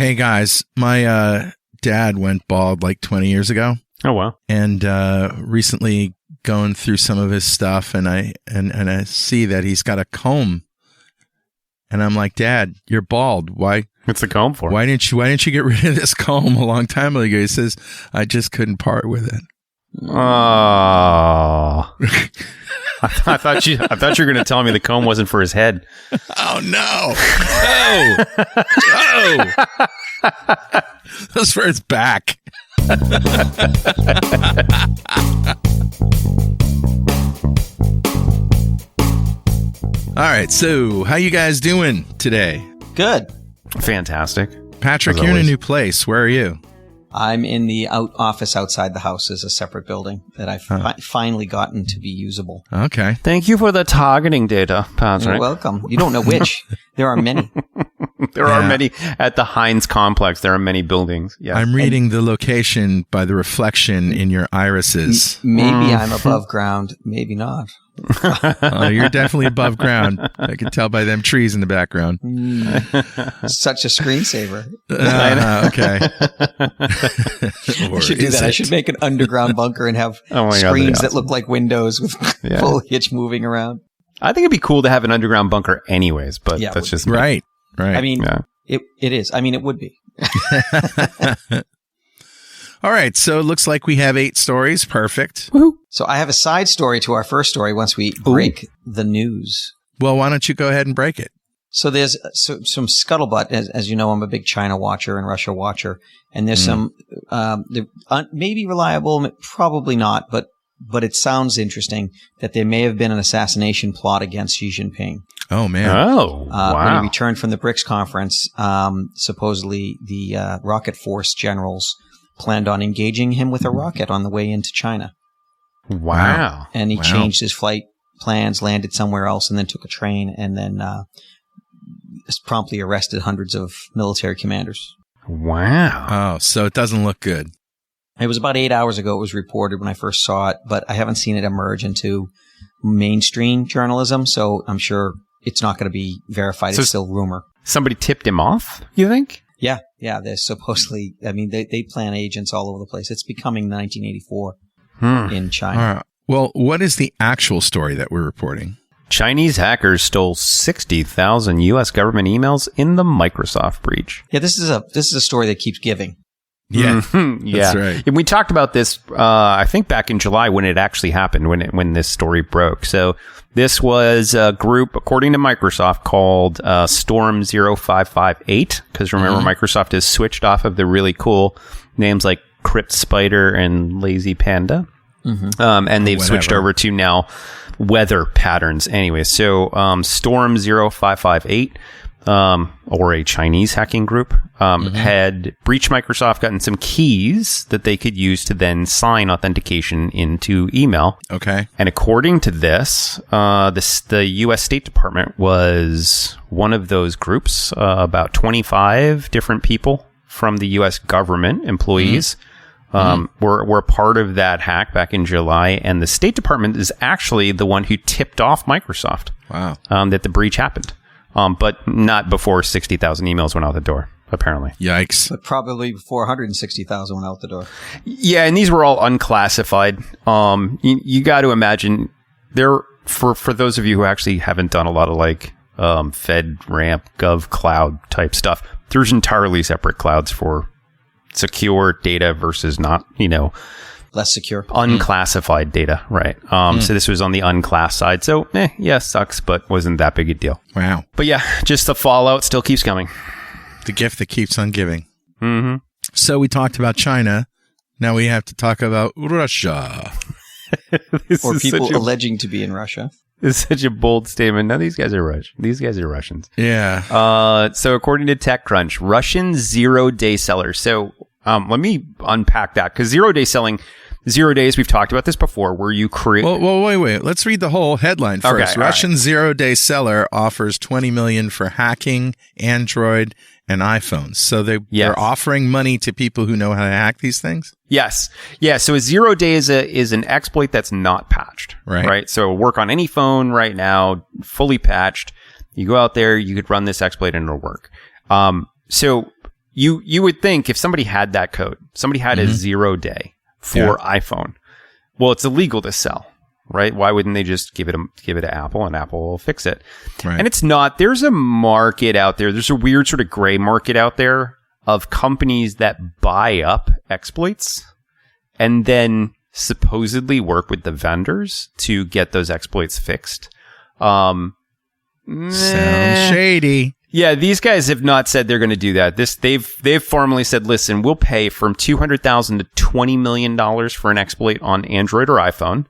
Hey guys, my dad went bald like 20 years ago. Oh wow! And recently going through some of his stuff, and I see that he's got a comb, and I'm like, Dad, you're bald. Why? What's the comb for? Why didn't you get rid of this comb a long time ago? He says, I just couldn't part with it. Oh. I thought you were going to tell me the comb wasn't for his head. Oh no! Oh! That's for his back. All right, so how you guys doing today? Good. Fantastic. Patrick, you're in a new place. Where are you? I'm in the office outside the house as a separate building that I've finally gotten to be usable. Okay. Thank you for the targeting data, Patrick. You're welcome. You don't know which. There are many. There are many. At the Heinz complex, there are many buildings. Yeah. I'm reading the location by the reflection in your irises. Maybe I'm above ground. Maybe not. You're definitely above ground. I can tell by them trees in the background. Such a screensaver. Okay. I should do that. I should make an underground bunker and have screens that look like windows with foliage moving around. I think it'd be cool to have an underground bunker anyways, but that's just me. Right. I mean, it is. I mean, it would be. All right, so it looks like we have 8 stories. Perfect. Woo-hoo. So I have a side story to our first story once we break the news. Well, why don't you go ahead and break it? So there's some scuttlebutt. As you know, I'm a big China watcher and Russia watcher. And there's some maybe reliable, probably not, but it sounds interesting that there may have been an assassination plot against Xi Jinping. Oh, man. Oh, wow. When he returned from the BRICS conference, supposedly the Rocket Force generals planned on engaging him with a rocket on the way into China. Wow. And he changed his flight plans, landed somewhere else, and then took a train, and then promptly arrested hundreds of military commanders. Wow. Oh, so it doesn't look good. It was about 8 hours ago it was reported when I first saw it, but I haven't seen it emerge into mainstream journalism, so I'm sure it's not going to be verified. It's still rumor. Somebody tipped him off, you think? Yeah. They're supposedly, I mean, they plan agents all over the place. It's becoming 1984 in China. All right. Well, what is the actual story that we're reporting? Chinese hackers stole 60,000 U.S. government emails in the Microsoft breach. Yeah, this is a story that keeps giving. Yeah, that's right. And we talked about this, I think back in July when it actually happened, when this story broke. So this was a group, according to Microsoft, called Storm 0558. Because remember, Microsoft has switched off of the really cool names like Crypt Spider and Lazy Panda. And they've switched over to now weather patterns. Anyway, so Storm 0558. Or a Chinese hacking group, had breached Microsoft, gotten some keys that they could use to then sign authentication into email. Okay. And according to this, the U.S. State Department was one of those groups, about 25 different people from the U.S. government, employees, were part of that hack back in July. And the State Department is actually the one who tipped off Microsoft. Wow. That the breach happened. But not before 60,000 emails went out the door, apparently. Yikes. But probably before 160,000 went out the door. Yeah, and these were all unclassified. You got to imagine, for those of you who actually haven't done a lot of like FedRAMP, GovCloud type stuff, there's entirely separate clouds for secure data versus not, less secure. Unclassified data, right. So this was on the unclass side. So, sucks, but wasn't that big a deal. Wow. But yeah, just the fallout still keeps coming. The gift that keeps on giving. So we talked about China. Now we have to talk about Russia. Or people alleging to be in Russia. It's such a bold statement. No, these guys are Russian. These guys are Russians. Yeah. So according to TechCrunch, Russian zero-day sellers. So let me unpack that, because zero-day selling... 0 days, we've talked about this before, where you create... Well, wait. Let's read the whole headline first. Okay, Russian zero-day seller offers $20 million for hacking Android and iPhones. So they're offering money to people who know how to hack these things? Yes. Yeah, so a 0 day is an exploit that's not patched. Right? So it'll work on any phone right now, fully patched. You go out there, you could run this exploit and it'll work. So you would think if somebody had that code, somebody had a 0 day for iPhone. Well, it's illegal to sell, right? Why wouldn't they just give it to Apple and Apple will fix it? Right. And it's not. There's a market out there. There's a weird sort of gray market out there of companies that buy up exploits and then supposedly work with the vendors to get those exploits fixed. Sounds shady. Yeah, these guys have not said they're going to do that. They've formally said, listen, we'll pay from $200,000 to $20 million for an exploit on Android or iPhone.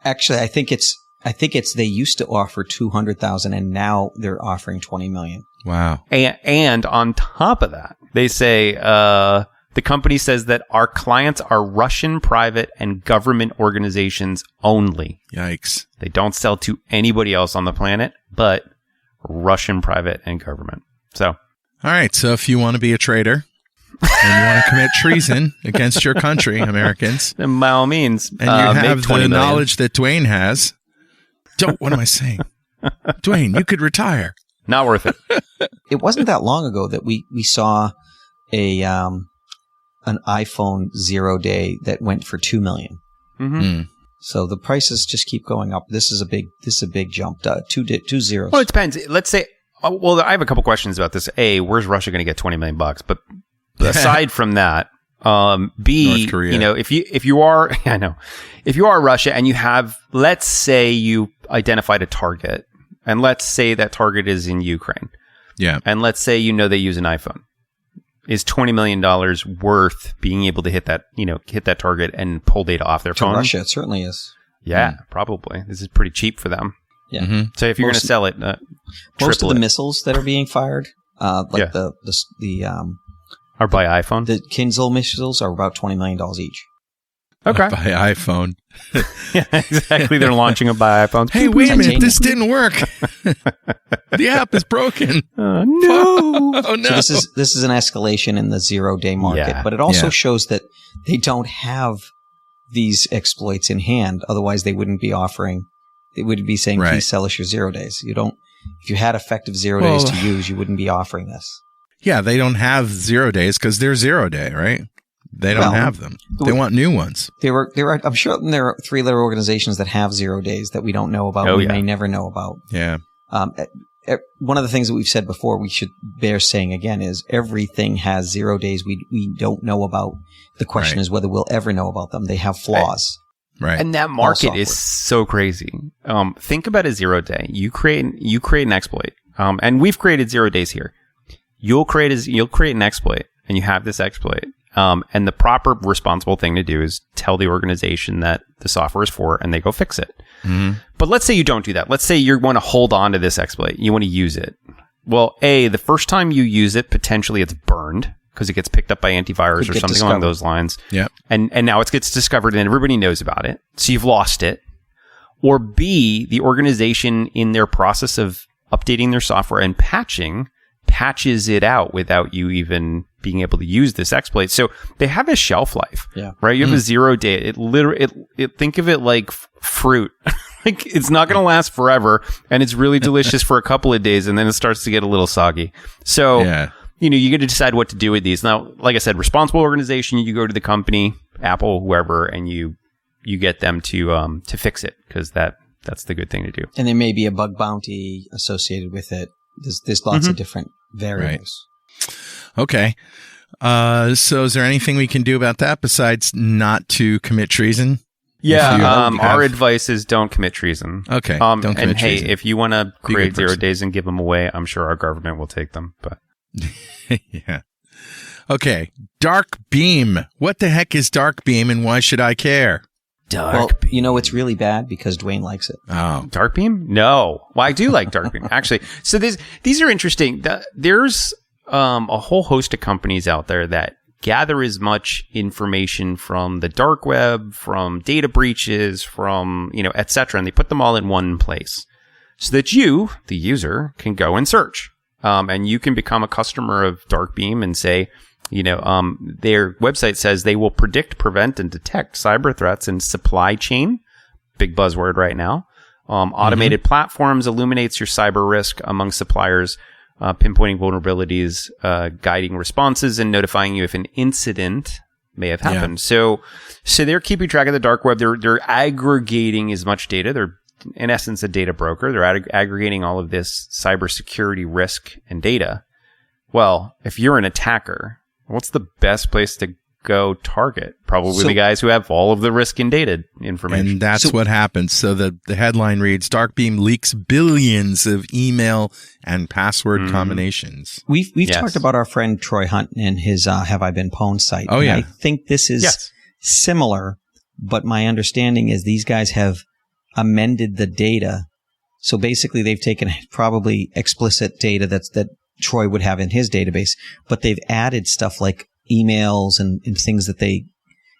Actually, I think it's they used to offer 200,000 and now they're offering 20 million. Wow. And on top of that, they say the company says that our clients are Russian private and government organizations only. Yikes. They don't sell to anybody else on the planet, but Russian private and government. So, all right. So if you want to be a traitor and you want to commit treason against your country, Americans, then by all means, and you have the knowledge that Dwayne has, what am I saying? Dwayne, you could retire. Not worth it. It wasn't that long ago that we saw an iPhone 0 day that went for 2 million. So the prices just keep going up. This is a big jump. Two zeros. Well, it depends. Let's say. Well, I have a couple questions about this. A, where's Russia going to get $20 million? But aside from that, B, North Korea. You know, if you are, I know, if you are Russia and you have, let's say you identified a target, and let's say that target is in Ukraine. Yeah. And let's say you know they use an iPhone. Is $20 million worth being able to hit that target and pull data off their phone? To Russia, it certainly is. Yeah, probably. This is pretty cheap for them. Yeah. So if you're going to sell it, most of the missiles that are being fired, like the are by iPhone. The Kinzhal missiles are about $20 million each. Okay. By iPhone. Yeah, exactly. They're launching it by iPhones. Hey, wait a minute. This didn't work. The app is broken. No. Oh, no. So this is an escalation in the 0 day market, but it also shows that they don't have these exploits in hand. Otherwise, they wouldn't be offering. They would be saying, please sell us your 0 days. You don't. If you had effective 0 days to use, you wouldn't be offering this. Yeah, they don't have 0 days because they're 0 day, right? They don't have them. They want new ones. There are. I'm sure there are 3 other organizations that have 0 days that we don't know about. We may never know about. Yeah. One of the things that we've said before, we should bear saying again, is everything has 0 days we don't know about. The question is whether we'll ever know about them. They have flaws. Right. And that market is so crazy. Think about a 0 day. You create an exploit. And we've created 0 days here. You'll create an exploit, and you have this exploit. And the proper responsible thing to do is tell the organization that the software is for, and they go fix it. But let's say you don't do that. Let's say you want to hold on to this exploit. You want to use it. Well, the first time you use it, potentially it's burned because it gets picked up by antivirus or something along those lines. Yeah. And now it gets discovered and everybody knows about it. So you've lost it. Or B, the organization in their process of updating their software and patches it out without you even being able to use this exploit. So they have a shelf life, right? You have a 0 day. It think of it like fruit. Like it's not going to last forever, and it's really delicious for a couple of days, and then it starts to get a little soggy. So, you get to decide what to do with these. Now, like I said, responsible organization, you go to the company, Apple, whoever, and you get them to fix it because that's the good thing to do. And there may be a bug bounty associated with it. There's lots of different variables. Right. Okay. So is there anything we can do about that besides not to commit treason? Yeah. Our advice is don't commit treason. Okay. Don't commit treason. Hey, if you want to create 0 days and give them away, I'm sure our government will take them. But yeah. Okay. Dark Beam. What the heck is Dark Beam, and why should I care? Beam. It's really bad because Dwayne likes it. Oh. Dark Beam? No. Well, I do like Dark Beam, actually. So these are interesting. There's a whole host of companies out there that gather as much information from the dark web, from data breaches, from, et cetera, and they put them all in one place so that you, the user, can go and search. And you can become a customer of Dark Beam and say, their website says they will predict, prevent, and detect cyber threats in supply chain. Big buzzword right now. Automated platforms illuminates your cyber risk among suppliers. pinpointing vulnerabilities, guiding responses, and notifying you if an incident may have happened. So they're keeping track of the dark web. They're aggregating as much data. They're in essence a data broker. They're aggregating all of this cybersecurity risk and data. Well, if you're an attacker, what's the best place to go target? Probably the guys who have all of the risk and data information. And that's what happens. So the headline reads, Darkbeam leaks billions of email and password combinations. We've talked about our friend Troy Hunt and his Have I Been Pwned site. Oh, yeah. I think this is similar, but my understanding is these guys have amended the data. So basically they've taken probably explicit data that Troy would have in his database, but they've added stuff like emails and things that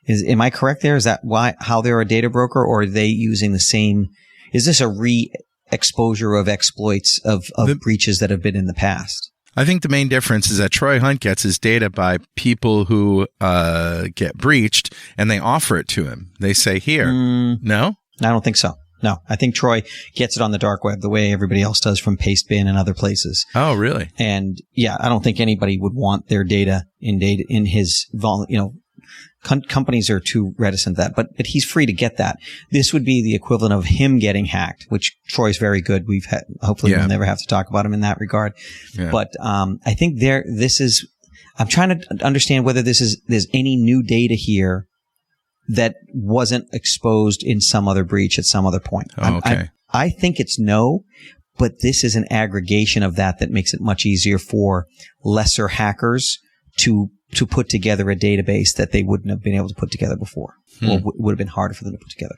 am I correct there? Is that how they're a data broker, or are they using the same? Is this a re-exposure of exploits of breaches that have been in the past? I think the main difference is that Troy Hunt gets his data by people who get breached, and they offer it to him. They say, here. No? I don't think so. No, I think Troy gets it on the dark web the way everybody else does from Pastebin and other places. Oh, really? And yeah, I don't think anybody would want their data in his, companies are too reticent to that, but he's free to get that. This would be the equivalent of him getting hacked, which Troy's very good. Hopefully we'll never have to talk about him in that regard. Yeah. But, I think I'm trying to understand whether there's any new data here that wasn't exposed in some other breach at some other point. Oh, okay. I think it's no, but this is an aggregation of that makes it much easier for lesser hackers to put together a database that they wouldn't have been able to put together before, or would have been harder for them to put together.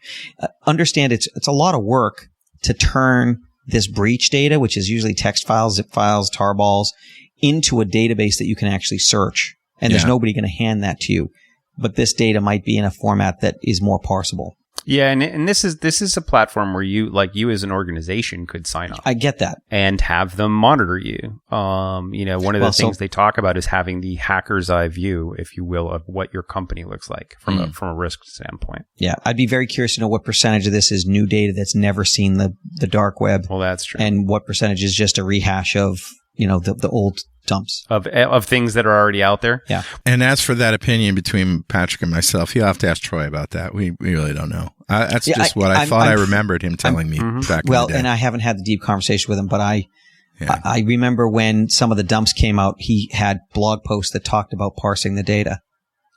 Understand it's a lot of work to turn this breach data, which is usually text files, zip files, tarballs, into a database that you can actually search. And there's nobody going to hand that to you. But this data might be in a format that is more parsable. Yeah, and this is a platform where you as an organization could sign up. I get that. And have them monitor you. One of the things they talk about is having the hacker's eye view, if you will, of what your company looks like from a risk standpoint. Yeah, I'd be very curious to know what percentage of this is new data that's never seen the dark web. Well, that's true. And what percentage is just a rehash of the old dumps of things that are already out there. Yeah. And as for that opinion between Patrick and myself, you'll have to ask Troy about that. We really don't know. That's just what I thought I remembered him telling me back in the day. And I haven't had the deep conversation with him, but I remember when some of the dumps came out, he had blog posts that talked about parsing the data.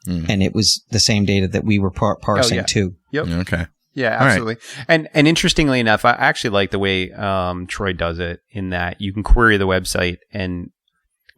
And it was the same data that we were parsing too. Yep. Okay. Yeah, absolutely. Right. And interestingly enough, I actually like the way Troy does it in that you can query the website, and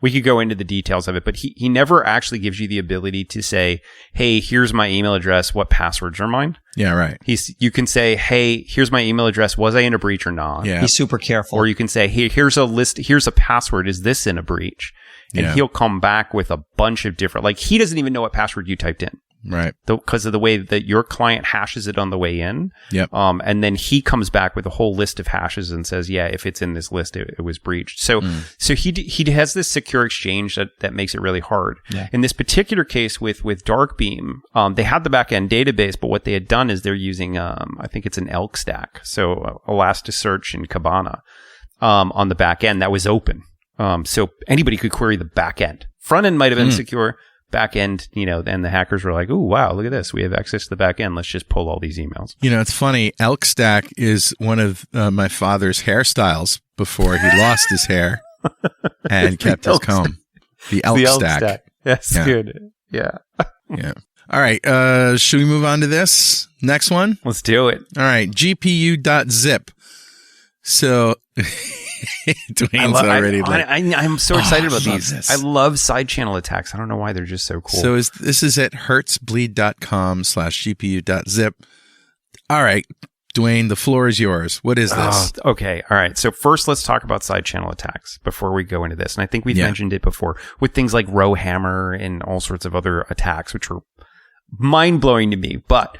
we could go into the details of it, but he never actually gives you the ability to say, hey, here's my email address. What passwords are mine? Yeah, right. You can say, hey, here's my email address. Was I in a breach or not? Yeah. He's super careful. Or you can say, hey, here's a list. Here's a password. Is this in a breach? And he'll come back with a bunch of different, like he doesn't even know what password you typed in. Right. Because of the way that your client hashes it on the way in. Yep. And then he comes back with a whole list of hashes and says, yeah, if it's in this list, it was breached. So he has this secure exchange that makes it really hard. Yeah. In this particular case with Darkbeam, they had the backend database, but what they had done is they're using, I think it's an Elk stack. So Elasticsearch and Kibana, on the back end that was open. So anybody could query the back end. Front end might have been secure. Back end, and the hackers were like, "Oh, wow, look at this. We have access to the back end. Let's just pull all these emails." It's funny. Elk stack is one of my father's hairstyles before he lost his hair and kept his comb. The Elk stack. That's good. Yeah. Yeah. All right. Should we move on to this next one? Let's do it. All right. GPU.zip. So Dwayne's already I'm so excited about these. This. I love side channel attacks. I don't know why they're just so cool. So this is at hertzbleed.com/gpu.zip. All right, Dwayne, the floor is yours. What is this? Okay. All right. So first, let's talk about side channel attacks before we go into this. And I think we've mentioned it before with things like Rowhammer and all sorts of other attacks, which are mind-blowing to me. But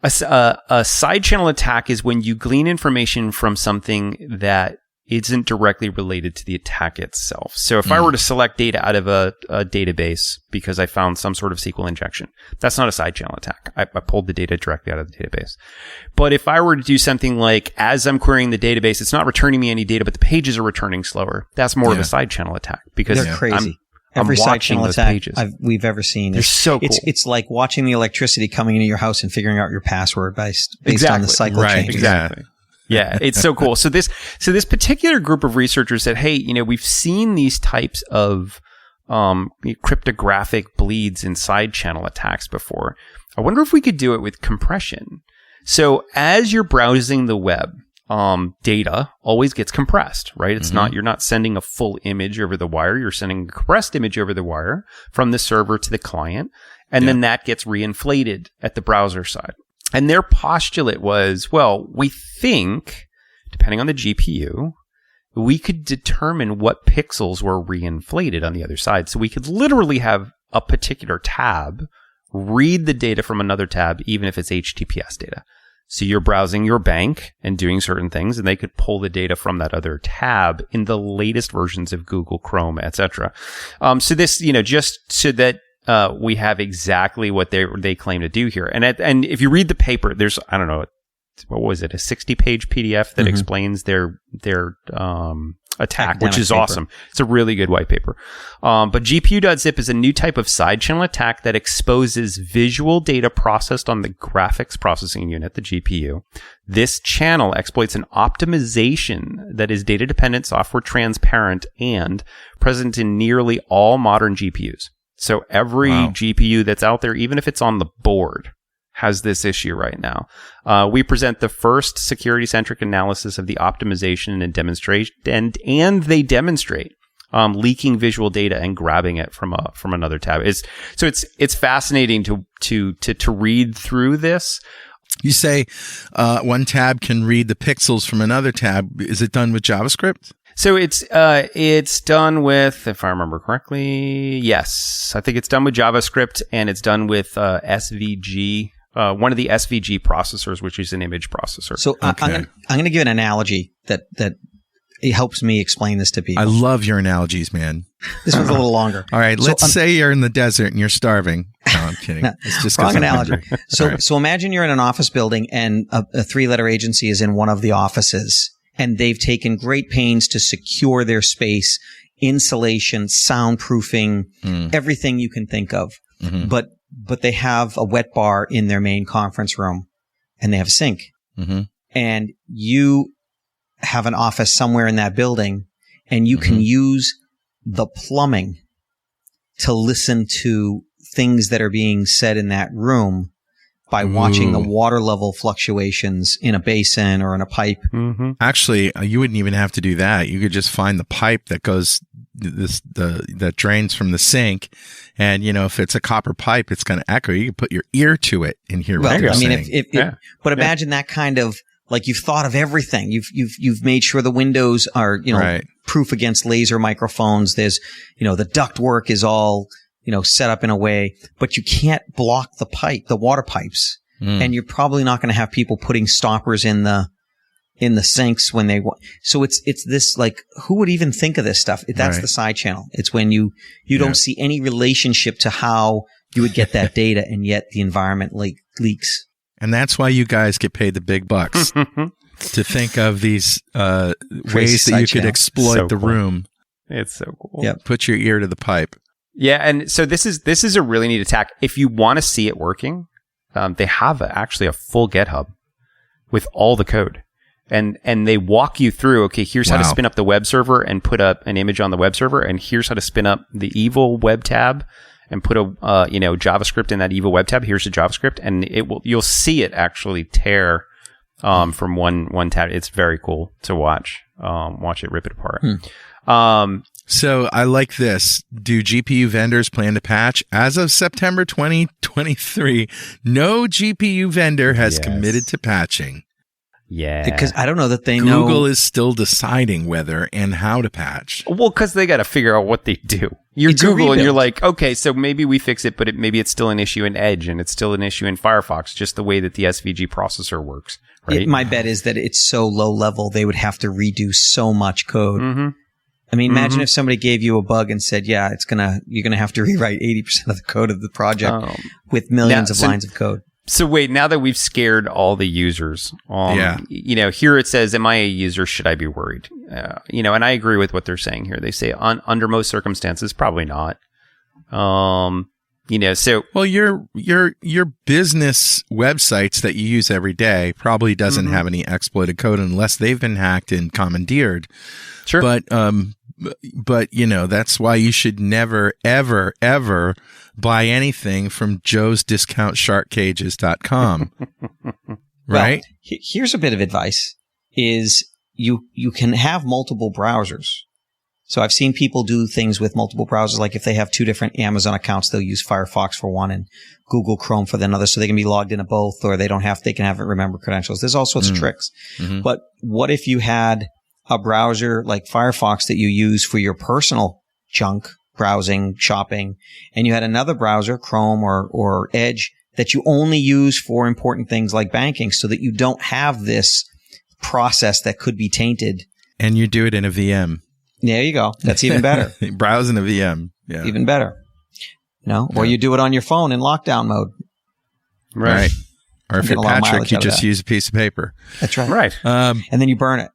a side channel attack is when you glean information from something that isn't directly related to the attack itself. So if I were to select data out of a database because I found some sort of SQL injection, that's not a side channel attack. I pulled the data directly out of the database. But if I were to do something like, as I'm querying the database, it's not returning me any data, but the pages are returning slower, that's more of a side channel attack because they're crazy. I'm Every side watching channel those attack pages. we've ever seen. They're so cool. It's like watching the electricity coming into your house and figuring out your password based on the cycle changes. Exactly. Yeah, it's so cool. So this particular group of researchers said, hey, we've seen these types of cryptographic bleeds in side channel attacks before. I wonder if we could do it with compression. So as you're browsing the web, data always gets compressed, right? It's not, you're not sending a full image over the wire. You're sending a compressed image over the wire from the server to the client. And then that gets reinflated at the browser side. And their postulate was, well, we think, depending on the GPU, we could determine what pixels were reinflated on the other side. So we could literally have a particular tab read the data from another tab, even if it's HTTPS data. So you're browsing your bank and doing certain things, and they could pull the data from that other tab in the latest versions of Google Chrome, etc. So this, just so that we have exactly what they claim to do here. And if you read the paper, there's, I don't know, what was it, a 60-page PDF that explains their attack, Academic which is paper. awesome. It's a really good white paper. But GPU.zip is a new type of side channel attack that exposes visual data processed on the graphics processing unit, the GPU. This channel exploits an optimization that is data dependent, software transparent, and present in nearly all modern GPUs. So every GPU that's out there, even if it's on the board, has this issue right now. We present the first security-centric analysis of the optimization and demonstration, and they demonstrate leaking visual data and grabbing it from another tab. It's fascinating to read through this. You say one tab can read the pixels from another tab. Is it done with JavaScript? So it's done with, if I remember correctly, yes, I think it's done with JavaScript, and it's done with SVG. One of the SVG processors, which is an image processor. So I'm going to give an analogy that it helps me explain this to people. I love your analogies, man. This one's a little longer. All right, let's say you're in the desert and you're starving. No, I'm kidding. It's just Wrong 'cause I'm analogy. hungry. So imagine you're in an office building and a three-letter agency is in one of the offices, and they've taken great pains to secure their space, insulation, soundproofing, everything you can think of. But they have a wet bar in their main conference room, and they have a sink. And you have an office somewhere in that building, and you can use the plumbing to listen to things that are being said in that room by watching the water level fluctuations in a basin or in a pipe. Actually, you wouldn't even have to do that. You could just find the pipe that goes that drains from the sink, and if it's a copper pipe, it's going to echo. You can put your ear to it and hear what they're saying. But imagine that kind of, like, you've thought of everything. You've made sure the windows are proof against laser microphones. There's the ductwork is all set up in a way, but you can't block the water pipes, and you're probably not going to have people putting stoppers in the sinks when they want. So it's this, like, who would even think of this stuff? That's the side channel. It's when you don't see any relationship to how you would get that data, and yet the environment leaks. And that's why you guys get paid the big bucks to think of these ways that you could exploit the room. It's so cool. Yep. Put your ear to the pipe. Yeah, and so this is a really neat attack. If you want to see it working, they have actually a full GitHub with all the code. And they walk you through, okay, here's how to spin up the web server and put up an image on the web server, and here's how to spin up the evil web tab and put a JavaScript in that evil web tab. Here's the JavaScript, and you'll see it actually tear from one tab. It's very cool to watch. Watch it rip it apart. So I like this. Do GPU vendors plan to patch? As of September 2023, no GPU vendor has committed to patching. Yeah. Because I don't know that they know. Google is still deciding whether and how to patch. Well, because they got to figure out what they do. You're Google and you're like, okay, so maybe we fix it, but maybe it's still an issue in Edge and it's still an issue in Firefox, just the way that the SVG processor works, right? My bet is that it's so low level, they would have to redo so much code. Mm-hmm. I mean, imagine if somebody gave you a bug and said, yeah, you're going to have to rewrite 80% of the code of the project with millions of lines of code. So wait, now that we've scared all the users, here it says, am I a user? Should I be worried? And I agree with what they're saying here. They say under most circumstances, probably not. So well, your business websites that you use every day probably doesn't have any exploited code unless they've been hacked and commandeered. Sure. But that's why you should never, ever, ever buy anything from joesdiscountsharkcages.com. Right? Well, here's a bit of advice is you can have multiple browsers. So I've seen people do things with multiple browsers, like if they have two different Amazon accounts, they'll use Firefox for one and Google Chrome for the other, so they can be logged into both, or they can have it remember credentials. There's all sorts of tricks. Mm-hmm. But what if you had a browser like Firefox that you use for your personal junk browsing, shopping, and you had another browser, Chrome or Edge, that you only use for important things like banking, so that you don't have this process that could be tainted. And you do it in a VM. There you go. That's even better. Browse in a VM. Yeah. Even better. Or you do it on your phone in lockdown mode. Right. Or if you're Patrick, you just use a piece of paper. That's right. Right. And then you burn it.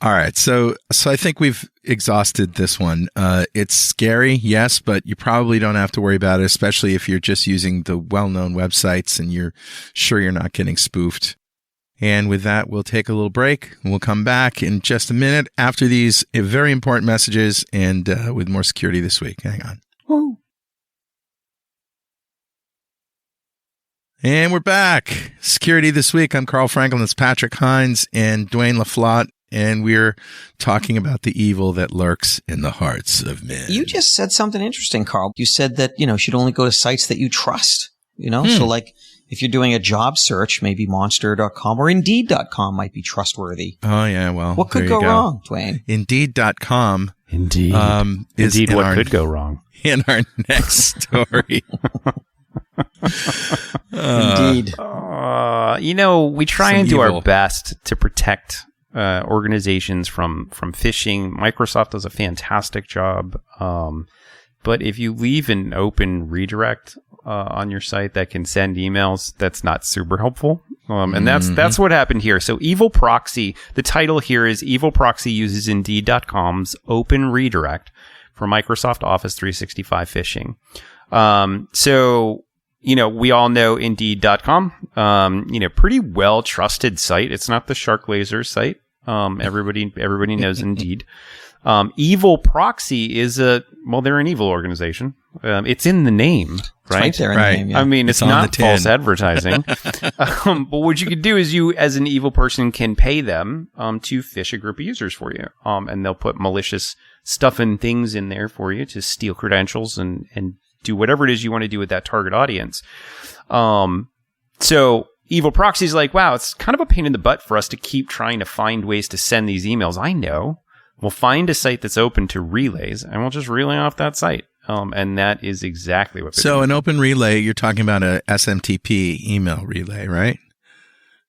All right. So I think we've exhausted this one. It's scary, yes, but you probably don't have to worry about it, especially if you're just using the well-known websites and you're sure you're not getting spoofed. And with that, we'll take a little break and we'll come back in just a minute after these very important messages and with more security this week. Hang on. Woo. And we're back. Security this week. I'm Carl Franklin. It's Patrick Hines and Dwayne LaFlotte. And we're talking about the evil that lurks in the hearts of men. You just said something interesting, Carl. You said that, you should only go to sites that you trust, So like if you're doing a job search, maybe Monster.com or Indeed.com might be trustworthy. Oh, yeah. Well, what could go wrong, Dwayne? Indeed.com. Indeed. Indeed, what could go wrong? In our next story. Indeed. We try and do our best to protect organizations from phishing. Microsoft does a fantastic job. But if you leave an open redirect on your site that can send emails, that's not super helpful. And that's what happened here. So Evil Proxy, the title here is Evil Proxy uses Indeed.com's open redirect for Microsoft Office 365 phishing. We all know Indeed.com, pretty well trusted site. It's not the Shark Laser site. Everybody knows Indeed. Evil Proxy is they're an evil organization. It's in the name, right? It's right there in the name, yeah. I mean, it's not false advertising. But what you could do is you, as an evil person, can pay them to phish a group of users for you. And they'll put malicious stuff and things in there for you to steal credentials and do whatever it is you want to do with that target audience. So Evil Proxy is like, wow, it's kind of a pain in the butt for us to keep trying to find ways to send these emails. I know. We'll find a site that's open to relays, and we'll just relay off that site. And that is exactly what. So an open relay, you're talking about a SMTP email relay, right?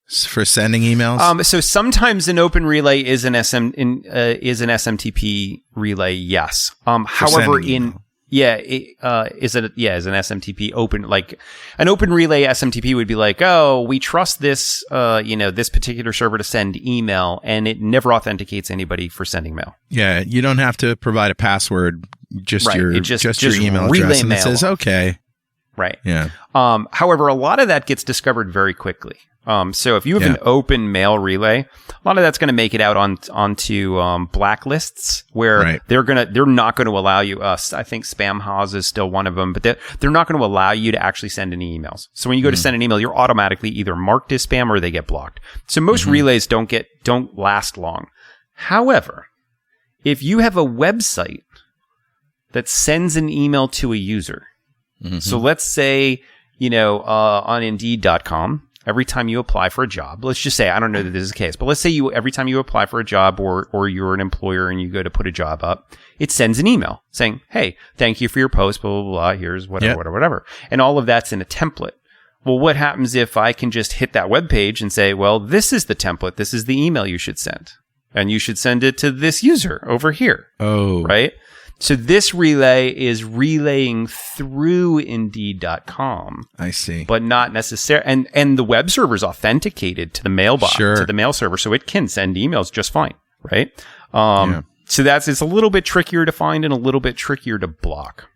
For sending emails. So sometimes an open relay is an SMTP relay. Yes. However, is an SMTP open, like an open relay SMTP would be like, oh, we trust this, this particular server to send email, and it never authenticates anybody for sending mail. Yeah. You don't have to provide a password, just your email address, and it says, okay. Right. Yeah. However, a lot of that gets discovered very quickly. So if you have an open mail relay, a lot of that's going to make it out onto blacklists where they're not going to allow you. I think Spamhaus is still one of them, but they're not going to allow you to actually send any emails. So when you go to send an email, you're automatically either marked as spam or they get blocked. So most relays don't last long. However, if you have a website that sends an email to a user, so let's say on Indeed.com. Every time you apply for a job, let's just say, I don't know that this is the case, but let's say every time you apply for a job or you're an employer and you go to put a job up, it sends an email saying, hey, thank you for your post, blah, blah, blah, here's whatever. And all of that's in a template. Well, what happens if I can just hit that web page and say, well, this is the template. This is the email you should send. And you should send it to this user over here. Oh. Right? So this relay is relaying through Indeed.com. I see. But not necessarily. And the web server is authenticated to the mailbox, to the mail server. So it can send emails just fine. Right? So it's a little bit trickier to find and a little bit trickier to block.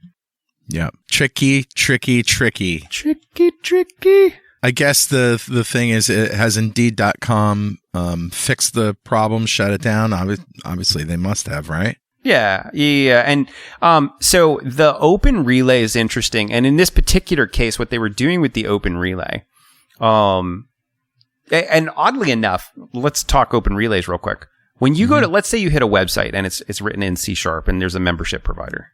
Yeah. Tricky. I guess the thing is, has Indeed.com fixed the problem, shut it down? Obviously, they must have, right? Yeah. And so the open relay is interesting. And in this particular case, what they were doing with the open relay, and oddly enough, let's talk open relays real quick. When you go to, let's say you hit a website and it's written in C# and there's a membership provider.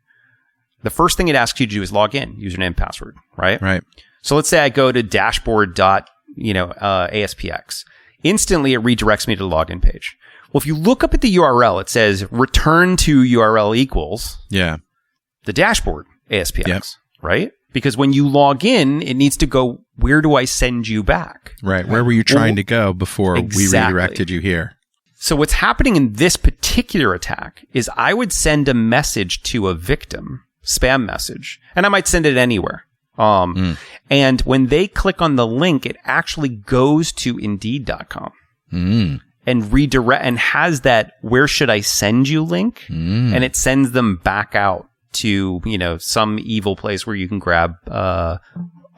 The first thing it asks you to do is log in, username and password, right? Right. So let's say I go to dashboard.aspx. Instantly, it redirects me to the login page. Well, if you look up at the URL, it says return to URL equals the dashboard ASPX, right? Because when you log in, it needs to go, where do I send you back? Right. Where were you trying to go before we redirected you here? So what's happening in this particular attack is I would send a message to a victim, spam message, and I might send it anywhere. And when they click on the link, it actually goes to Indeed.com and redirect and has that where should I send you link, and it sends them back out to some evil place where you can grab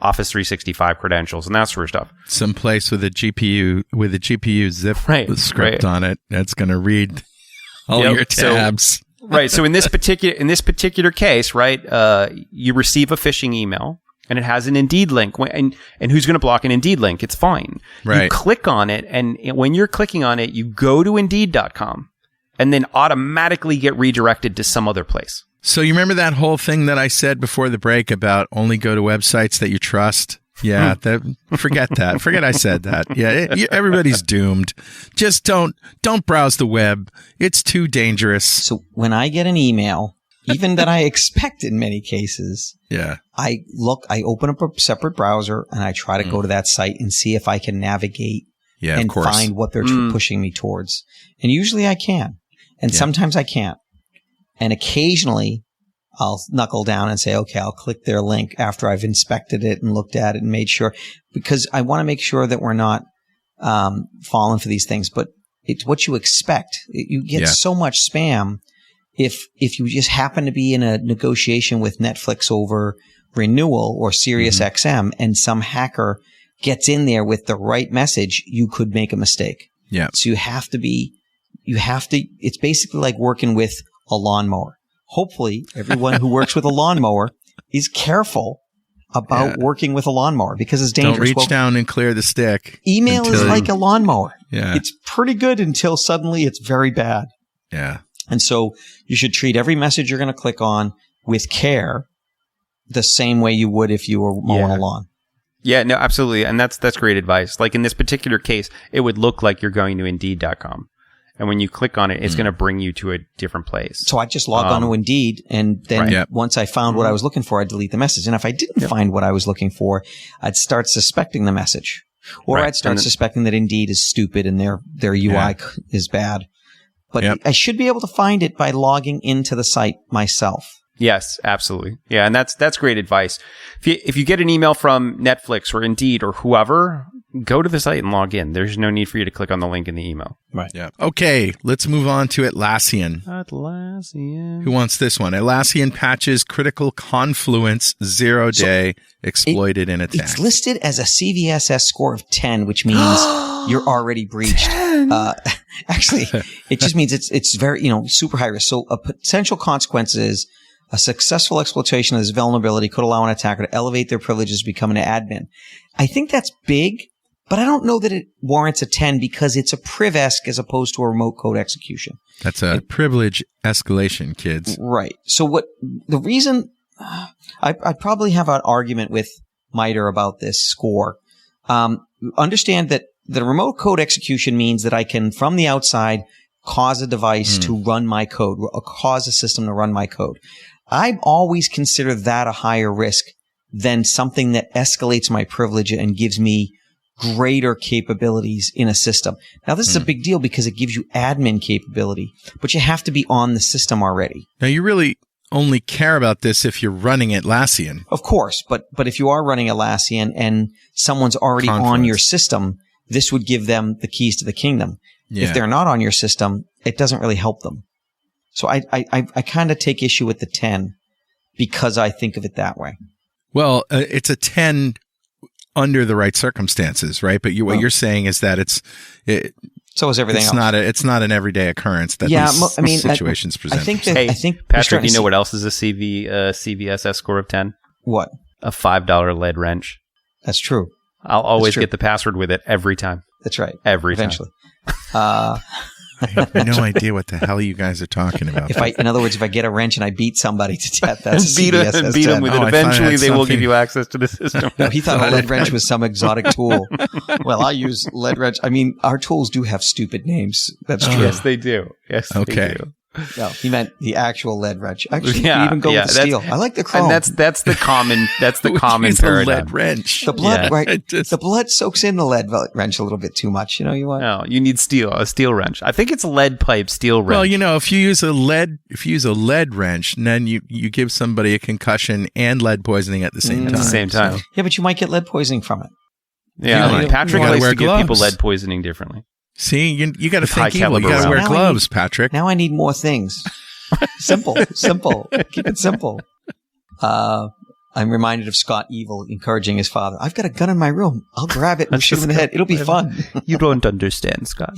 Office 365 credentials and that sort of stuff. Some place with a GPU zip script on it that's going to read all your tabs. So in this particular case, right, you receive a phishing email. And it has an Indeed link. And who's going to block an Indeed link? It's fine. Right. You click on it, and when you're clicking on it, you go to Indeed.com and then automatically get redirected to some other place. So you remember that whole thing that I said before the break about only go to websites that you trust? Yeah, forget that. Forget I said that. Yeah, everybody's doomed. Just don't browse the web. It's too dangerous. So when I get an email, even that I expect in many cases, I open up a separate browser and I try to go to that site and see if I can navigate and find what they're pushing me towards. And usually I can. And sometimes I can't. And occasionally I'll knuckle down and say, okay, I'll click their link after I've inspected it and looked at it and made sure, because I want to make sure that we're not falling for these things. But it's what you expect. You get so much spam. If you just happen to be in a negotiation with Netflix over renewal or Sirius XM and some hacker gets in there with the right message, you could make a mistake. Yeah. So it's basically like working with a lawnmower. Hopefully everyone who works with a lawnmower is careful about working with a lawnmower because it's dangerous. Don't reach down and clear the stick. Email is like a lawnmower. Yeah. It's pretty good until suddenly it's very bad. Yeah. And so you should treat every message you're going to click on with care the same way you would if you were mowing a lawn. Yeah, no, absolutely. And that's great advice. Like in this particular case, it would look like you're going to Indeed.com. And when you click on it, it's going to bring you to a different place. So I just log on to Indeed, and then once I found what I was looking for, I'd delete the message. And if I didn't find what I was looking for, I'd start suspecting the message. Or I'd start suspecting that Indeed is stupid and their UI is bad. But I should be able to find it by logging into the site myself. Yes, absolutely. Yeah, and that's great advice. If you get an email from Netflix or Indeed or whoever, go to the site and log in. There's no need for you to click on the link in the email. Right. Yeah. Okay, let's move on to Atlassian. Who wants this one? Atlassian patches critical confluence 0-day exploited in attacks. It's listed as a CVSS score of 10, which means you're already breached. Actually, it just means it's very, super high risk. So a potential consequence is a successful exploitation of this vulnerability could allow an attacker to elevate their privileges to become an admin. I think that's big, but I don't know that it warrants a 10 because it's a priv-esque as opposed to a remote code execution. That's a privilege escalation, kids. Right. So the reason I'd probably have an argument with MITRE about this score. Understand that the remote code execution means that I can, from the outside, cause a device to run my code, or cause a system to run my code. I always consider that a higher risk than something that escalates my privilege and gives me greater capabilities in a system. Now, this is a big deal because it gives you admin capability, but you have to be on the system already. Now, you really only care about this if you're running Atlassian. Of course, but if you are running Atlassian and someone's already on your system, this would give them the keys to the kingdom. Yeah. If they're not on your system, it doesn't really help them. So I kind of take issue with the 10 because I think of it that way. Well, it's a 10 under the right circumstances, right? But what you're saying is that so is everything else. It's not an everyday occurrence that these situations present. I think Patrick, you know what else is a CVSS score of 10? What? A $5 lead wrench. That's true. I'll always get the password with it every time. That's right. Eventually. I have no idea what the hell you guys are talking about. In other words, if I get a wrench and I beat somebody to death, that's beat them with it. Eventually, they will give you access to the system. No, he thought a lead wrench was some exotic tool. Well, I use lead wrench. I mean, our tools do have stupid names. That's true. Yes, they do. Yes, okay. They do. No, he meant the actual lead wrench. Actually, you even go with the steel. I like the chrome. And that's the common. That's the common paradigm. Lead wrench. The blood, right? The blood soaks in the lead wrench a little bit too much. You want? No, you need a steel wrench. I think it's lead pipe steel wrench. Well, if you use a lead wrench, and then you give somebody a concussion and lead poisoning at the same time. At the same time. Yeah, but you might get lead poisoning from it. Yeah, Patrick likes to give people lead poisoning differently. See, you got to think evil. You got to wear gloves, Patrick. Now I need more things. Simple. Keep it simple. I'm reminded of Scott Evil encouraging his father. I've got a gun in my room. I'll grab it and shoot him in the head. It'll be fun. You don't understand, Scott.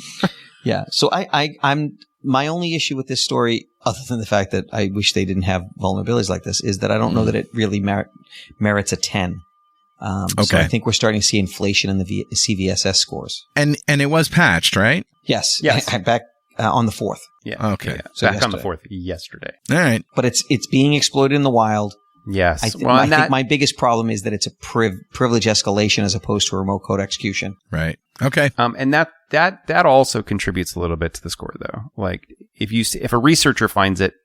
Yeah. So I'm my only issue with this story, other than the fact that I wish they didn't have vulnerabilities like this, is that I don't know that it really merits a 10. So I think we're starting to see inflation in the CVSS scores. And it was patched, right? Yes. Back on the 4th. Yeah. Okay. Yeah. So back on the 4th yesterday. All right. But it's being exploited in the wild. Yes. I think my biggest problem is that it's a privilege escalation as opposed to a remote code execution. Right. Okay. And that also contributes a little bit to the score, though. Like if a researcher finds it,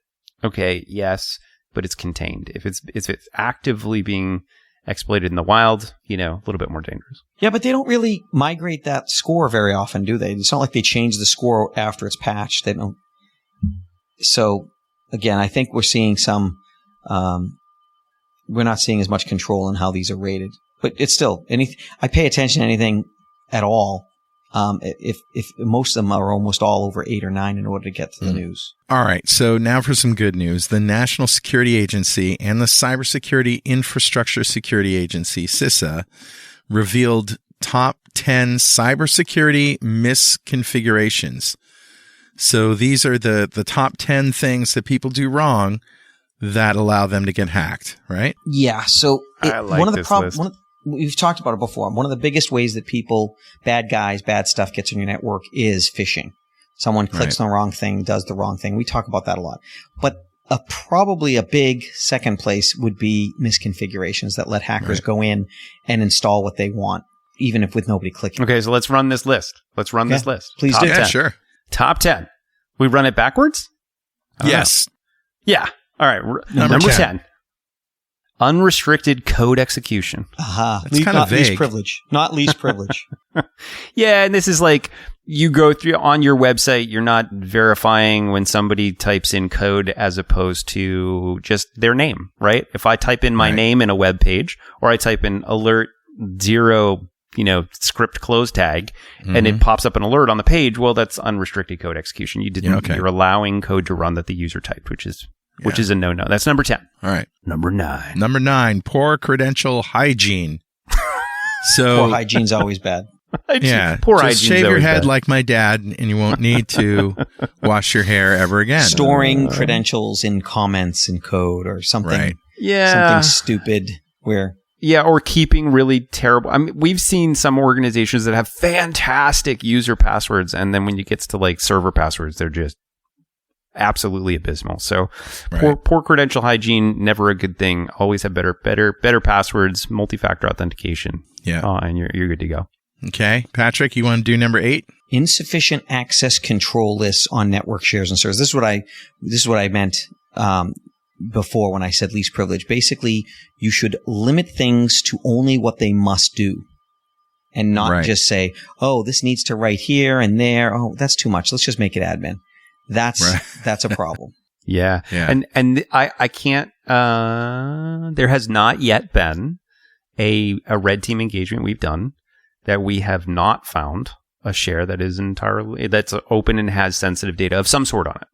okay, yes, but it's contained. If it's actively being exploited in the wild, a little bit more dangerous. Yeah, but they don't really migrate that score very often, do they? It's not like they change the score after it's patched. They don't. So, again, I think we're seeing some. We're not seeing as much control in how these are rated, but it's still I pay attention to anything at all. If most of them are almost all over 8 or 9 in order to get to the news. All right. So now for some good news. The National Security Agency and the Cybersecurity Infrastructure Security Agency, CISA, revealed top 10 cybersecurity misconfigurations. So these are the top 10 things that people do wrong that allow them to get hacked, right? Yeah. So I like one of the this problems. list. We've talked about it before. One of the biggest ways that bad guys, bad stuff gets on your network is phishing. Someone clicks on the wrong thing, does the wrong thing. We talk about that a lot. But probably a big second place would be misconfigurations that let hackers go in and install what they want, even if with nobody clicking. Okay, so let's run this list. This list. Please Top do. 10. Yeah, sure. Top 10. We run it backwards? Yes. Yeah. All right. Number 10. Unrestricted code execution. Aha. That's kind of not vague. Least privilege. Not least privilege. Yeah, and this is like you go through on your website, you're not verifying when somebody types in code as opposed to just their name, right? If I type in my name in a web page or I type in alert 0, script close tag and it pops up an alert on the page, well, that's unrestricted code execution. You're allowing code to run that the user typed, which is a no-no. That's number 10. All right. Number 9. Number 9, poor credential hygiene. So Poor hygiene's always bad. Yeah. Poor just hygiene's shave your always head bad. like my dad and you won't need to wash your hair ever again. Storing credentials in comments in code or something. Right. Yeah. Something stupid where... Yeah, or keeping really terrible. I mean, we've seen some organizations that have fantastic user passwords, and then when you get to like server passwords, they're just absolutely abysmal. So poor credential hygiene, never a good thing. Always have better passwords, multi-factor authentication. Yeah. And you're good to go. Okay. Patrick, you want to do number 8? Insufficient access control lists on network shares and servers. This is what I meant before when I said least privilege. Basically, you should limit things to only what they must do and not just say, oh, this needs to write here and there. Oh, that's too much. Let's just make it admin. That's a problem. Yeah. And I can't, there has not yet been a red team engagement we've done that we have not found a share that is that's open and has sensitive data of some sort on it.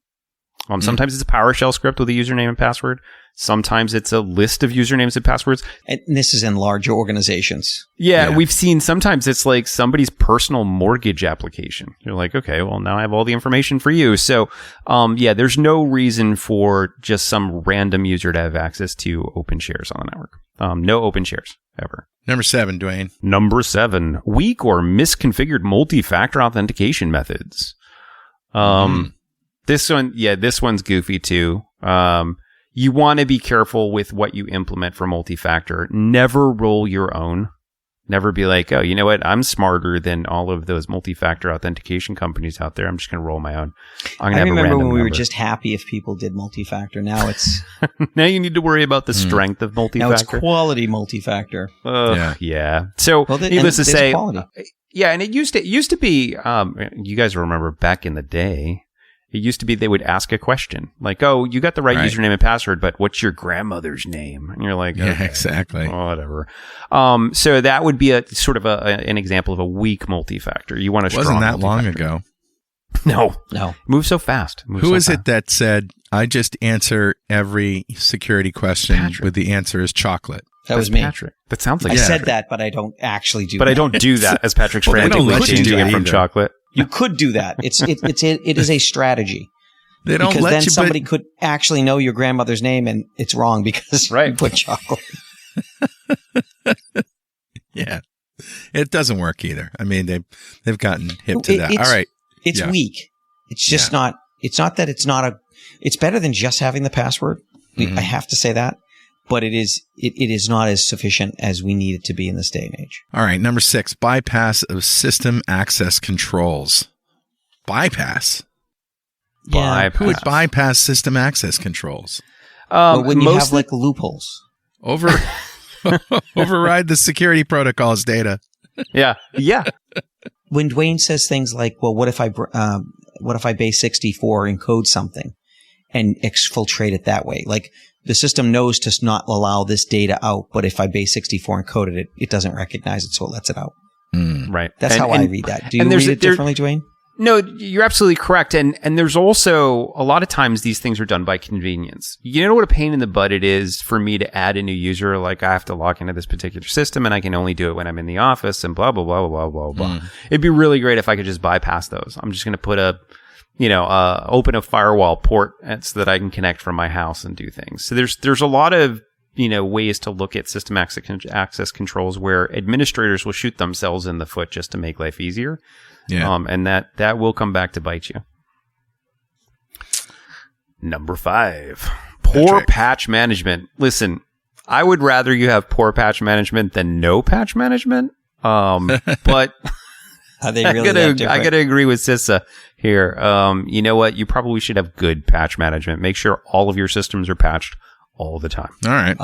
Sometimes it's a PowerShell script with a username and password. Sometimes it's a list of usernames and passwords. And this is in larger organizations. Yeah, we've seen sometimes it's like somebody's personal mortgage application. You're like, okay, well, now I have all the information for you. So, there's no reason for just some random user to have access to open shares on the network. No open shares ever. Number 7, Dwayne. Number 7, weak or misconfigured multi-factor authentication methods. This one's goofy too. You want to be careful with what you implement for multi-factor. Never roll your own. Never be like, oh, you know what? I'm smarter than all of those multi-factor authentication companies out there. I'm just going to roll my own. I remember when we were just happy if people did multi-factor. Now it's now you need to worry about the strength of multi-factor. Now it's quality multi-factor. Yeah. So needless to say, and it used to be. You guys remember back in the day. It used to be they would ask a question like, oh, you got the right username and password, but what's your grandmother's name? And you're like, yeah, exactly. Whatever. So that would be a sort of an example of a weak multi-factor. You want a strong multi-factor. Wasn't that long ago. No. Move so fast. Who is it that said, I just answer every security question with the answer is chocolate? That's me. Patrick. That sounds like I said that, but I don't actually do that. But I don't do that as Patrick's frantically changing it from chocolate. You could do that. It is a strategy. They don't because let then you. Somebody could actually know your grandmother's name, and it's wrong because you put chocolate. Yeah, it doesn't work either. I mean, they've gotten hip to that. All right, it's weak. It's just not. It's not that it's not a. It's better than just having the password. I have to say that. But it is not as sufficient as we need it to be in this day and age. All right, number 6, bypass of system access controls. Bypass? Yeah. Who would bypass system access controls? When you have like loopholes. Override the security protocols data. Yeah. When Dwayne says things like, well, what if I base 64 encode something and exfiltrate it that way? Like, the system knows to not allow this data out, but if I base 64 encoded it, it doesn't recognize it, so it lets it out. Right. That's how I read that. Do you read it differently, Dwayne? No, you're absolutely correct. And there's also, a lot of times these things are done by convenience. You know what a pain in the butt it is for me to add a new user? Like, I have to log into this particular system, and I can only do it when I'm in the office, and blah, blah, blah, blah, blah, blah. It'd be really great if I could just bypass those. I'm just going to put open a firewall port so that I can connect from my house and do things. So there's a lot of, ways to look at system access controls where administrators will shoot themselves in the foot just to make life easier. Yeah. And that will come back to bite you. Number 5, poor patch management. Listen, I would rather you have poor patch management than no patch management. But are they really I gotta agree with Sissa here. You know what? You probably should have good patch management. Make sure all of your systems are patched all the time. All right.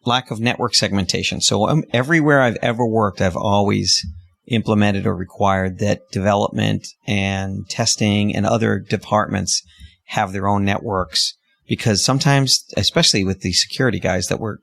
Lack of network segmentation. So everywhere I've ever worked, I've always implemented or required that development and testing and other departments have their own networks, because sometimes, especially with the security guys that we're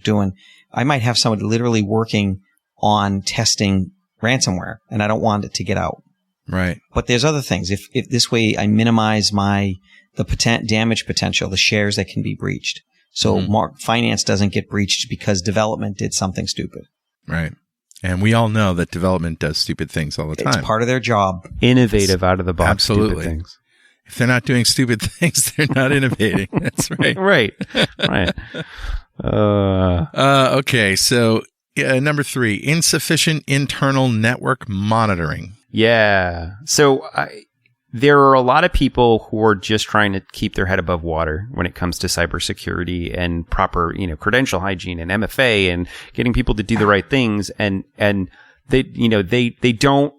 doing, I might have somebody literally working on testing ransomware, and I don't want it to get out. Right. But there's other things. If this way I minimize the damage potential, the shares that can be breached. So finance doesn't get breached because development did something stupid. Right. And we all know that development does stupid things all the time. It's part of their job. Innovative, out of the box, absolutely. Stupid things. If they're not doing stupid things, they're not innovating. That's right. Right. Okay. So number 3, insufficient internal network monitoring. Yeah. So there are a lot of people who are just trying to keep their head above water when it comes to cybersecurity and proper, credential hygiene and MFA and getting people to do the right things. And they don't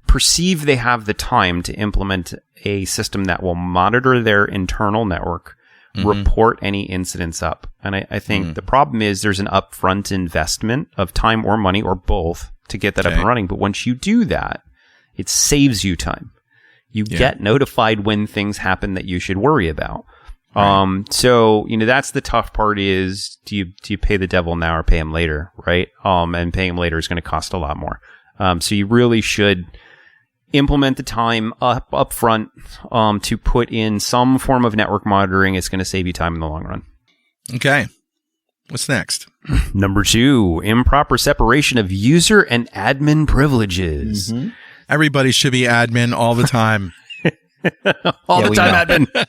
perceive they have the time to implement a system that will monitor their internal network report any incidents up. And I think the problem is there's an upfront investment of time or money or both to get that up and running. But once you do that, it saves you time. You get notified when things happen that you should worry about. Right. So, that's the tough part is, do you pay the devil now or pay him later? Right. And paying him later is going to cost a lot more. So you really should implement the time up front, to put in some form of network monitoring. It's going to save you time in the long run. Okay. What's next? Number 2, improper separation of user and admin privileges. Mm-hmm. Everybody should be admin all the time. all the time, admin.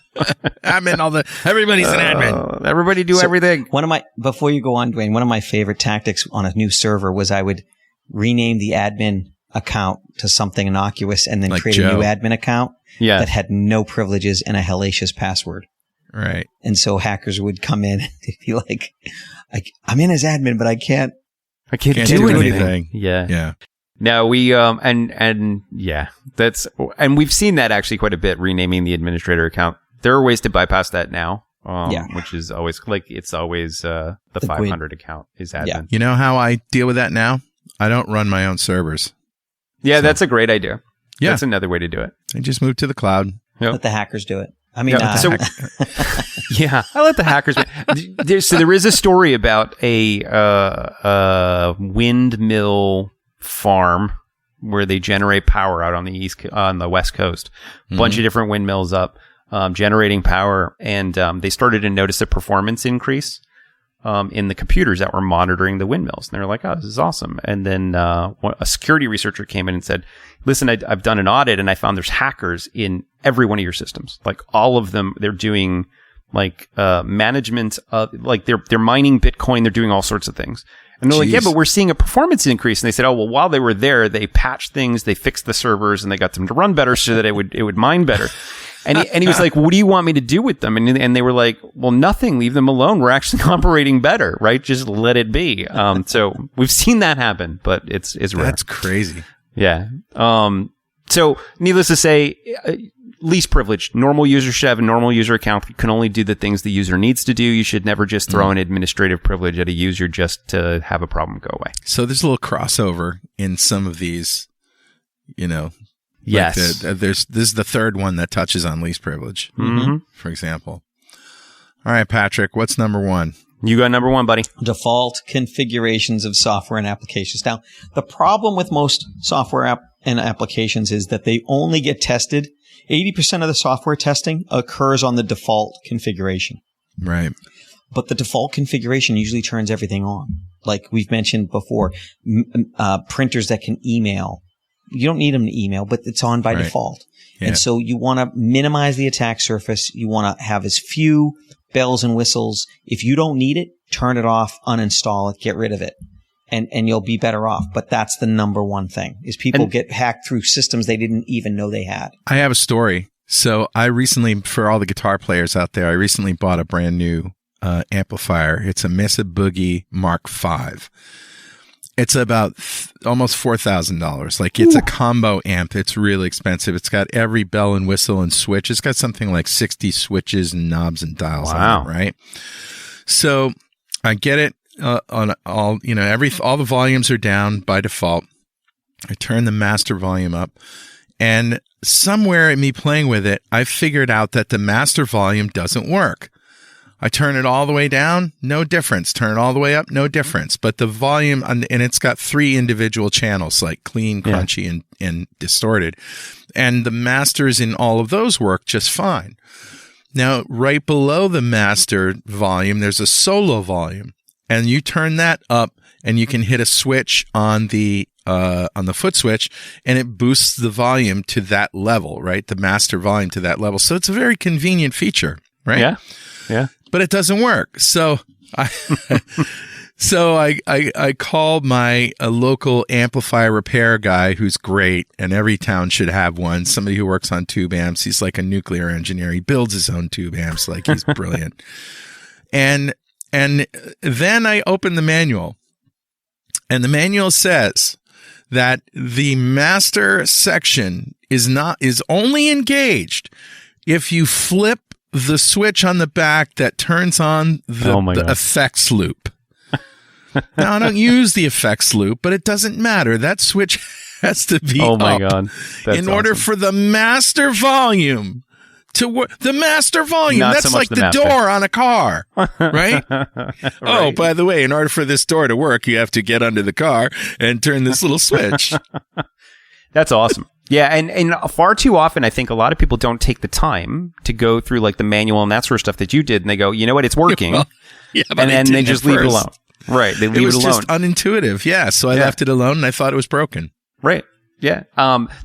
Admin, everybody's an admin. Everybody do everything. Before you go on, Dwayne, one of my favorite tactics on a new server was I would rename the admin account to something innocuous and then like create a new admin account that had no privileges and a hellacious password. Right. And so hackers would come in and they'd be like, I'm in as admin, but I can't do anything. Yeah. Now we, and we've seen that actually quite a bit, renaming the administrator account. There are ways to bypass that now. Which is always it's always, the 500 account is admin. Yeah. You know how I deal with that now? I don't run my own servers. Yeah, that's a great idea. Yeah. That's another way to do it. I just move to the cloud. Yep. Let the hackers do it. I mean, I let the hackers. There is a story about a windmill farm where they generate power out on the West Coast. A bunch of different windmills up, generating power, and they started to notice a performance increase in the computers that were monitoring the windmills. And they were like, "Oh, this is awesome!" And then a security researcher came in and said, "Listen, I've done an audit and I found there's hackers in every one of your systems. Like all of them, they're doing like management of like they're mining Bitcoin. They're doing all sorts of things." And they're like, "Yeah, but we're seeing a performance increase." And they said, "Oh, well, while they were there, they patched things, they fixed the servers, and they got them to run better so that it would mine better." And he was like, "What do you want me to do with them?" And they were like, "Well, nothing. Leave them alone. We're actually operating better, right? Just let it be." So we've seen that happen, but it's rare. That's crazy. Yeah. So needless to say, least privileged. Normal users should have a normal user account. You can only do the things the user needs to do. You should never just throw an administrative privilege at a user just to have a problem go away. So there's a little crossover in some of these, Yes. Like this is the third one that touches on least privilege, for example. All right, Patrick, what's number 1? You got number 1, buddy. Default configurations of software and applications. Now, the problem with most software and applications is that they only get tested. 80% of the software testing occurs on the default configuration. Right. But the default configuration usually turns everything on. Like we've mentioned before, printers that can email. You don't need them to email, but it's on by default. Yeah. And so you want to minimize the attack surface. You want to have as few bells and whistles. If you don't need it, turn it off, uninstall it, get rid of it. And you'll be better off. But that's the number one thing, is people get hacked through systems they didn't even know they had. I have a story. So I recently, for all the guitar players out there, I recently bought a brand new amplifier. It's a Mesa Boogie Mark V. It's about almost $4,000. Like it's a combo amp. It's really expensive. It's got every bell and whistle and switch. It's got something like 60 switches and knobs and dials on it, right? So I get it on all, all the volumes are down by default. I turn the master volume up, and somewhere in me playing with it, I figured out that the master volume doesn't work. I turn it all the way down, no difference. Turn it all the way up, no difference. But the volume, and it's got 3 individual channels, like clean, crunchy, and distorted. And the masters in all of those work just fine. Now, right below the master volume, there's a solo volume. And you turn that up, and you can hit a switch on the foot switch, and it boosts the volume to that level, right? The master volume to that level. So it's a very convenient feature, right? Yeah. Yeah. But it doesn't work. So I called my local amplifier repair guy, who's great, and every town should have one. Somebody who works on tube amps. He's like a nuclear engineer. He builds his own tube amps. Like, he's brilliant. And then I opened the manual, and the manual says that the master section is only engaged if you flip the switch on the back that turns on the effects loop. Now, I don't use the effects loop, but it doesn't matter. That switch has to be God. In order for the master volume to work. The master volume, Not that's so much like the door on a car, right? Oh, by the way, in order for this door to work, you have to get under the car and turn this little switch. That's awesome. Yeah, and far too often, I think a lot of people don't take the time to go through like the manual and that sort of stuff that you did, and they go, you know what, it's working, Well, and then they just leave it alone. Right, they leave it alone. It was just unintuitive, yeah. So I left it alone, and I thought it was broken. Right, yeah.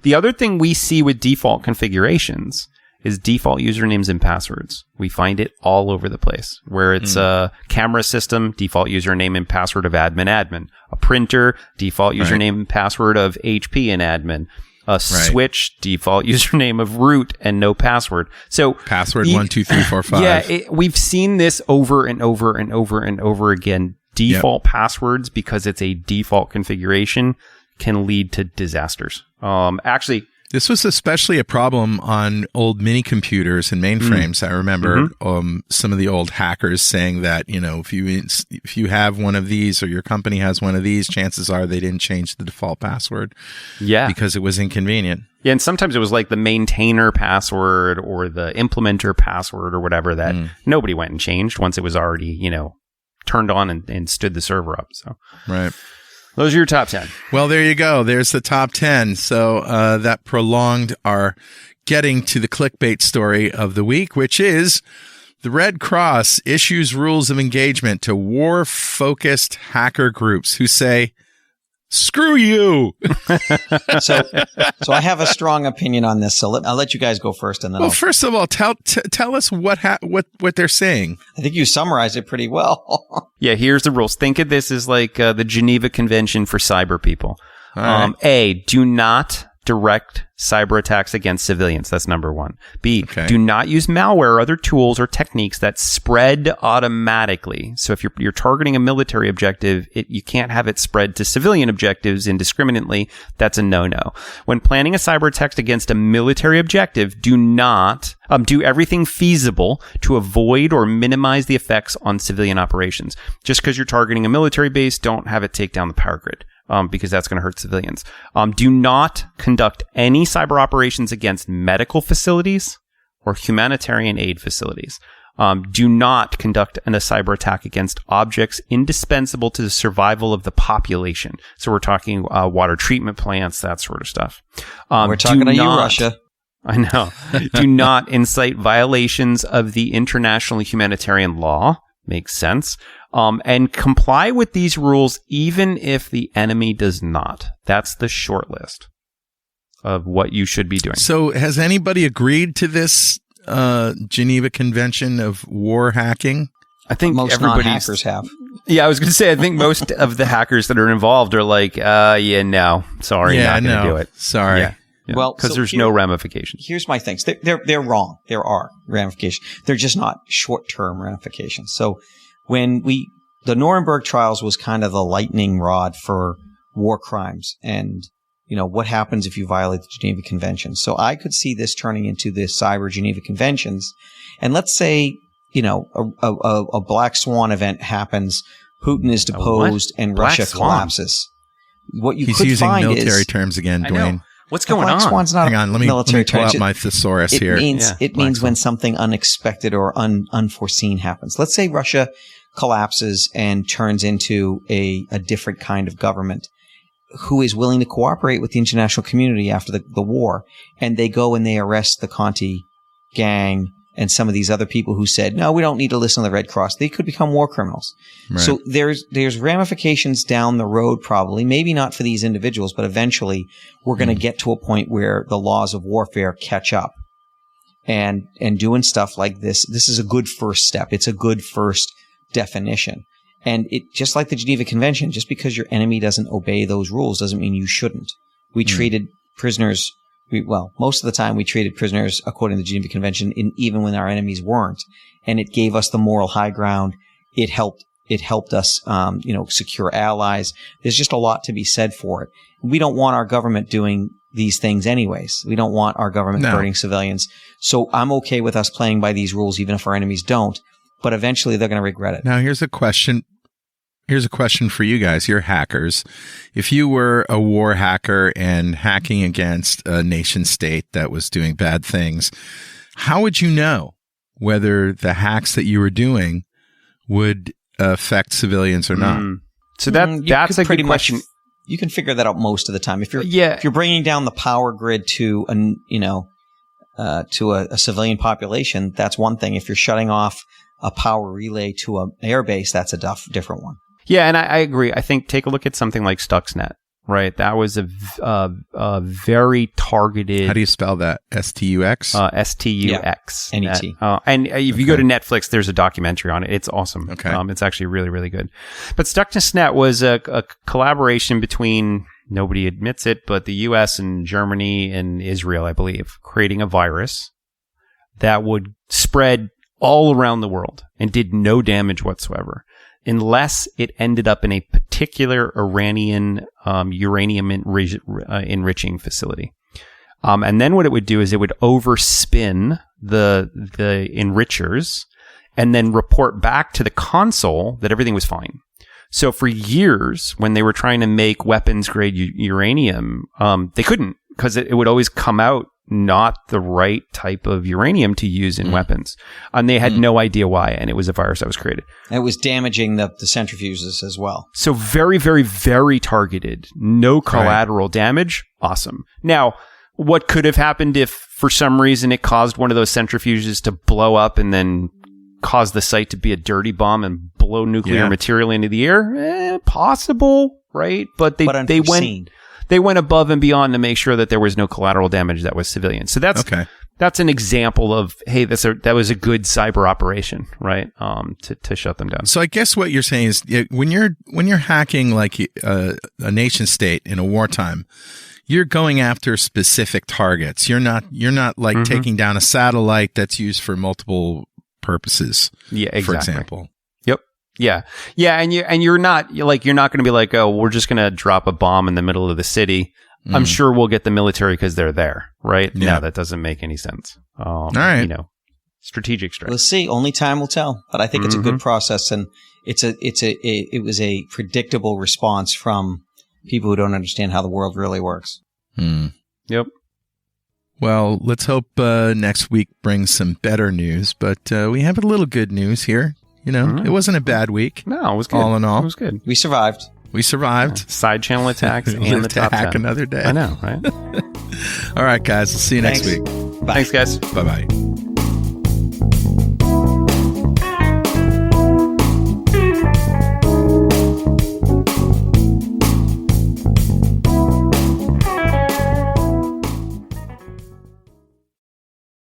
The other thing we see with default configurations is default usernames and passwords. We find it all over the place. Where it's a camera system, default username and password of admin. A printer, default username and password of HP and admin. A switch, default username of root and no password. So password 12345. Yeah, we've seen this over and over and over and over again. Default passwords, because it's a default configuration, can lead to disasters. Actually, this was especially a problem on old mini computers and mainframes. I remember some of the old hackers saying that, you know, if you have one of these or your company has one of these, chances are they didn't change the default password. Yeah, because it was inconvenient. Yeah, and sometimes it was like the maintainer password or the implementer password or whatever that nobody went and changed once it was already, you know, turned on and stood the server up. So right. Those are your top 10. Well, there you go. There's the top 10. So that prolonged our getting to the clickbait story of the week, which is the Red Cross issues rules of engagement to war-focused hacker groups who say, screw you. So I have a strong opinion on this. So I'll let you guys go first, and then. First of all, tell us what they're saying. I think you summarized it pretty well. Yeah, here's the rules. Think of this as like the Geneva Convention for cyber people. Right. A, do not direct cyber attacks against civilians. That's number one. B, do not use malware or other tools or techniques that spread automatically. So if you're targeting a military objective, you can't have it spread to civilian objectives indiscriminately. That's a no-no. When planning a cyber attack against a military objective, do not do everything feasible to avoid or minimize the effects on civilian operations. Just because you're targeting a military base, don't have it take down the power grid. Because that's going to hurt civilians. Do not conduct any cyber operations against medical facilities or humanitarian aid facilities. Do not conduct a cyber attack against objects indispensable to the survival of the population. So we're talking water treatment plants, that sort of stuff. We're talking to you, Russia. I know. Do not incite violations of the international humanitarian law. Makes sense. And comply with these rules even if the enemy does not. That's the short list of what you should be doing. So has anybody agreed to this Geneva Convention of war hacking? I think most non-hackers have. Yeah, I was going to say, I think most of the hackers that are involved are like, no, sorry, not going to do it. Sorry. Yeah. Well, because there's no ramifications. Here's my things. They're wrong. There are ramifications. They're just not short-term ramifications. So when the Nuremberg trials was kind of the lightning rod for war crimes and, you know, what happens if you violate the Geneva Convention. So I could see this turning into the cyber Geneva Conventions. And let's say, you know, a black swan event happens, Putin is deposed, and Russia collapses. What you He's could using find military is, terms again, Dwayne. What's going on? Swan's not Hang on, let me pull out my thesaurus here. It means when something unexpected or unforeseen happens. Let's say Russia collapses and turns into a different kind of government who is willing to cooperate with the international community after the war. And they go and they arrest the Conti gang and some of these other people who said, no, we don't need to listen to the Red Cross. They could become war criminals. Right. So there's ramifications down the road probably, maybe not for these individuals, but eventually we're going to get to a point where the laws of warfare catch up. And doing stuff like this is a good first step. It's a good first definition. And it, just like the Geneva Convention, just because your enemy doesn't obey those rules doesn't mean you shouldn't. We treated prisoners, most of the time we treated prisoners according to the Geneva Convention, even when our enemies weren't. And it gave us the moral high ground. It helped us, secure allies. There's just a lot to be said for it. We don't want our government doing these things anyways. We don't want our government burning civilians. So I'm okay with us playing by these rules, even if our enemies don't. But eventually they're going to regret it. Now, here's a question. Here's a question for you guys. You're hackers. If you were a war hacker and hacking against a nation state that was doing bad things, how would you know whether the hacks that you were doing would affect civilians or not? So that's a good question. You can figure that out most of the time. If you're bringing down the power grid to a civilian population, that's one thing. If you're shutting off a power relay to an airbase, that's a different one. Yeah, and I agree. I think take a look at something like Stuxnet, right? That was a very targeted. How do you spell that? STUX? STUX. NET. And if you go to Netflix, there's a documentary on it. It's awesome. Okay. It's actually really, really good. But Stuxnet was a collaboration between, nobody admits it, but the US and Germany and Israel, I believe, creating a virus that would spread all around the world and did no damage whatsoever, unless it ended up in a particular Iranian uranium enriching facility. And then what it would do is it would overspin the enrichers and then report back to the console that everything was fine. So for years, when they were trying to make weapons-grade uranium, they couldn't, because it would always come out not the right type of uranium to use in weapons. And they had no idea why, and it was a virus that was created. And it was damaging the centrifuges as well. So very, very, very targeted. No collateral damage. Awesome. Now, what could have happened if for some reason it caused one of those centrifuges to blow up and then cause the site to be a dirty bomb and blow nuclear material into the air? Possible, right? But they went above and beyond to make sure that there was no collateral damage that was civilian. So that's an example of, hey, that was a good cyber operation, right? To shut them down. So I guess what you're saying is, when you're hacking like a nation state in a wartime, you're going after specific targets. You're not like taking down a satellite that's used for multiple purposes. Yeah, exactly. For example. Yeah. And you're not going to be like, oh, we're just going to drop a bomb in the middle of the city. I'm sure we'll get the military because they're there, right? Yeah. No, that doesn't make any sense. All right. Strategic strike. We'll see. Only time will tell. But I think it's a good process, and it was a predictable response from people who don't understand how the world really works. Yep. Well, let's hope next week brings some better news. But we have a little good news here. It wasn't a bad week. No, it was good. All in all, it was good. We survived. Side channel attacks and the top hack 10. Another day. I know, right? All right, guys. We'll see you next week. Bye. Thanks, guys. Bye-bye.